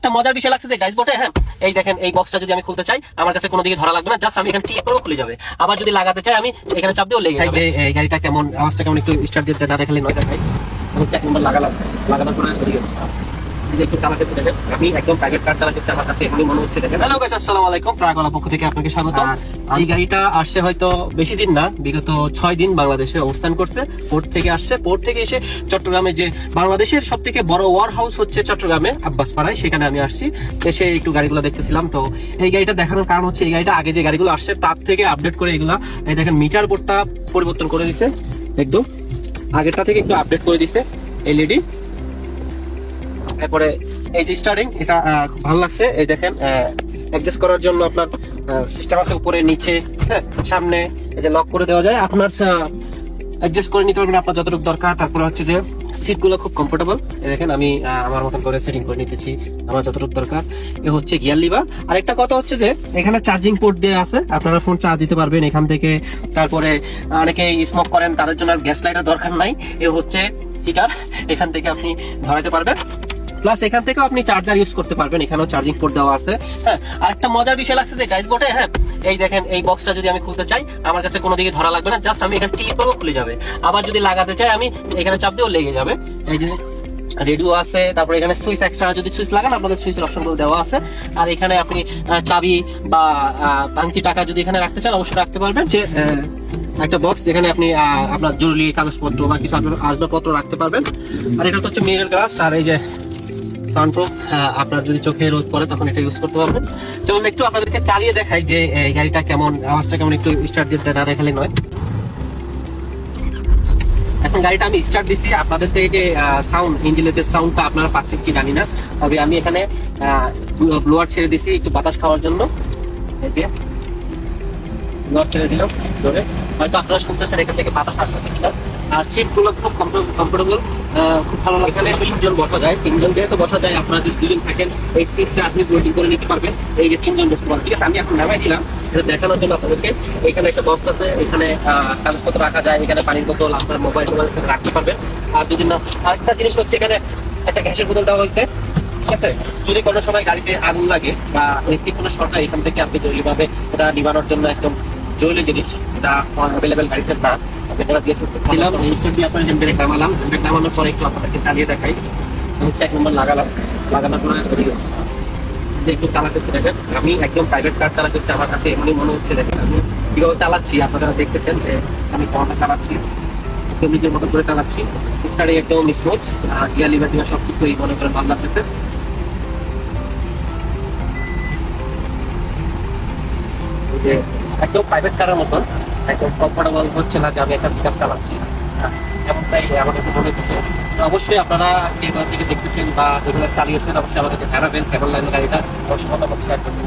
একটা মজার বিষয় লাগছে যে ড্যাশবোর্ডে, হ্যাঁ এই দেখেন এই বক্সটা যদি আমি খুলতে চাই আমার কাছে কোনো দিকে ধরা লাগবে না, জাস্ট আমি এখানে ক্লিক করবো খুলে যাবে। আবার যদি লাগাতে চাই আমি এখানে চাপ দিয়েও লেগে যাবে। যে এই গাড়িটা কেমন আওয়াজটা কেমন একটু স্টার্ট দিতে না দেখালে নয় দেখাই। আমি এক নম্বর লাগালাম, লাগানোর পরে একটু চালাতেছি দেখেন, আমি একদম প্রাইভেট কার চালাতেছি, আমার কাছে এমনি মনে হচ্ছে দেখেন। হ্যালো গাইস, আসসালামু আলাইকুম, প্রাগলা পক্ষ থেকে আপনাকে স্বাগত। এই গাড়িটা আসছে হয়তো বেশি দিন না, বিগত 6 দিন বাংলাদেশে অবস্থান করছে। পোর্ট থেকে আসছে, পোর্ট থেকে এসে চট্টগ্রামে যে বাংলাদেশের সব থেকে বড় ওয়ার হাউস হচ্ছে চট্টগ্রামে আব্বাসপাড়ায়, সেখানে আমি আসছি। এসে একটু গাড়িগুলো দেখতেছিলাম। তো এই গাড়িটা দেখানোর কারণ হচ্ছে এই গাড়িটা আগে যে গাড়িগুলো আসছে তার থেকে আপডেট করে এগুলা, এই দেখেন মিটার বোর্ডটা পরিবর্তন করে দিছে, একদম আগেরটা থেকে একটু আপডেট করে দিছে এলইডি। তারপরে এই যে স্টারিং, এটা খুব ভালো লাগছে। এই দেখেন অ্যাডজাস্ট করার জন্য আপনার সিস্টেম আছে উপরে নিচে, হ্যাঁ সামনে এই যে লক করে দেওয়া যায়, আপনার অ্যাডজাস্ট করে নিতে পারবেন আপনার যতটুকু দরকার। তারপরে হচ্ছে যে সিট গুলো খুব কমফোর্টেবল, দেখেন আমি আমার মতন করে সেটিং করে নিতেছি আমার যতটুকু দরকার। এ হচ্ছে গিয়ার লিভার। আর একটা কথা হচ্ছে যে এখানে চার্জিং পোর্ট দেওয়া আছে, আপনারা ফোন চার্জ দিতে পারবেন এখান থেকে। তারপরে অনেকে স্মোক করেন, তাদের জন্য আর গ্যাস লাইটার দরকার নাই। এ হচ্ছে হিটার, এখান থেকে আপনি ধরাতে পারবেন। প্লাস এখান থেকেও আপনি চার্জার ইউজ করতে পারবেন, এখানেও চার্জিং পোর্ট দেওয়া আছে। হ্যাঁ, আর একটা মজার বিষয় লাগছে যে ড্যাশবোর্ডে, হ্যাঁ এই দেখেন এই বক্সটা যদি আমি খুলতে চাই আমার কাছে কোনো দিকে ধরা লাগবে না, জাস্ট আমি এখানে ক্লিক করবো খুলে যাবে। আবার যদি লাগাতে চাই আমি এখানে চাপ দিয়েও লেগে যাবে। এই যে রেডিও আছে, তারপরে এখানে সুইচ এক্সট্রা যদি সুইচ লাগান আপনাদের সুইচের অপশনগুলো দেওয়া আছে। আর এখানে আপনি চাবি বা ভাঙতি টাকা যদি এখানে রাখতে চান অবশ্যই রাখতে পারবেন। যে একটা বক্স, এখানে আপনি আপনার জরুরি কাগজপত্র বা কিছু আসবাবপত্র রাখতে পারবেন। আর এটা তো হচ্ছে মিরর গ্লাস, আর এই যে সাউন্ডপ্রুফ, আপনার যদি চোখে রোদ পড়ে তখন এটা ইউজ করতে পারবেন। চলুন একটু আপনাদেরকে চালিয়ে দেখাই যে এই গাড়িটা কেমন, আওয়াজটা কেমন একটু স্টার্ট দিতে না দেখালে নয়। এখন গাড়িটা আমি স্টার্ট দিচ্ছি, আপনাদের থেকে সাউন্ড ইঞ্জিনের যে সাউন্ডটা আপনারা পাচ্ছেন কি জানি না, তবে আমি এখানে ব্লোয়ার ছেড়ে দিছি একটু বাতাস খাওয়ার জন্য। ব্লোয়ার ছেড়ে দিলাম ধরে, হয়তো আপনারা শুনতেছেন এখান থেকে বাতাস আসতেছে কিনা। আর সিট গুলো খুব কমফোর্টেবল, খুব ভালো লাগে। এখানে 3 জন বসা যায়, 3 জন যেহেতু বসা যায়, আপনারা যদি 2 জন থাকেন এই সিটটা আপনি লোডিং করে নিতে পারবেন। এই যে 3 জন বসতে পারবেন, ঠিক আছে। আমি এখন নামাই দিলাম এটা দেখানোর জন্য আপনাদেরকে। এখানে একটা বক্স আছে, এখানে কাগজপত্র রাখা যায়, এখানে পানির বোতল, আপনার মোবাইল রাখতে পারবেন। আর যদি না, আরেকটা জিনিস হচ্ছে এখানে একটা গ্যাসের বোতল দেওয়া হয়েছে, ঠিক আছে। যদি কোনো সময় গাড়িতে আগুন লাগে বা ইলেকট্রিক কোনো শর্ট হয়, এখান থেকে আপনি জরুরিভাবে এটা নিবানোর জন্য একদম জরুরি জিনিস, এটা অ্যাভেলেবেল গাড়িতে না। দিলাম ইনস্ট্যান্ট দিয়ে আপনার হ্যান্ডব্রেক নামালাম, হ্যান্ডব্রেক নামানোর পরে একটু আপনাদেরকে চালিয়ে দেখাই। হচ্ছে 1 নম্বর লাগালাম, লাগানোর পরে একটু চালাতেছি দেখেন, আমি একদম প্রাইভেট কার চালাতেছি, আমার কাছে এমনি মনে হচ্ছে দেখেন আমি কিভাবে চালাচ্ছি। আপনারা দেখতেছেন যে আমি কেমন চালাচ্ছি, একদম নিজের মতো করে চালাচ্ছি। স্টার্টিং একদম স্মুথ, গিয়ার লিভার দিয়ে সবকিছু এই মনে করেন ভালো লাগতেছে। একদম প্রাইভেট কারের মতন একদম কমফোর্টেবল হচ্ছে না যে আমি একটা পিকআপ চালাচ্ছি, এমনটাই আমার কাছে মনে হচ্ছে। অবশ্যই আপনারা কে থেকে দেখতেছেন বা যেগুলো চালিয়েছেন অবশ্যই আমাদেরকে জানাবেন কেমন লাগলো গাড়িটা, অবশ্যই মতামত শেয়ার করবেন।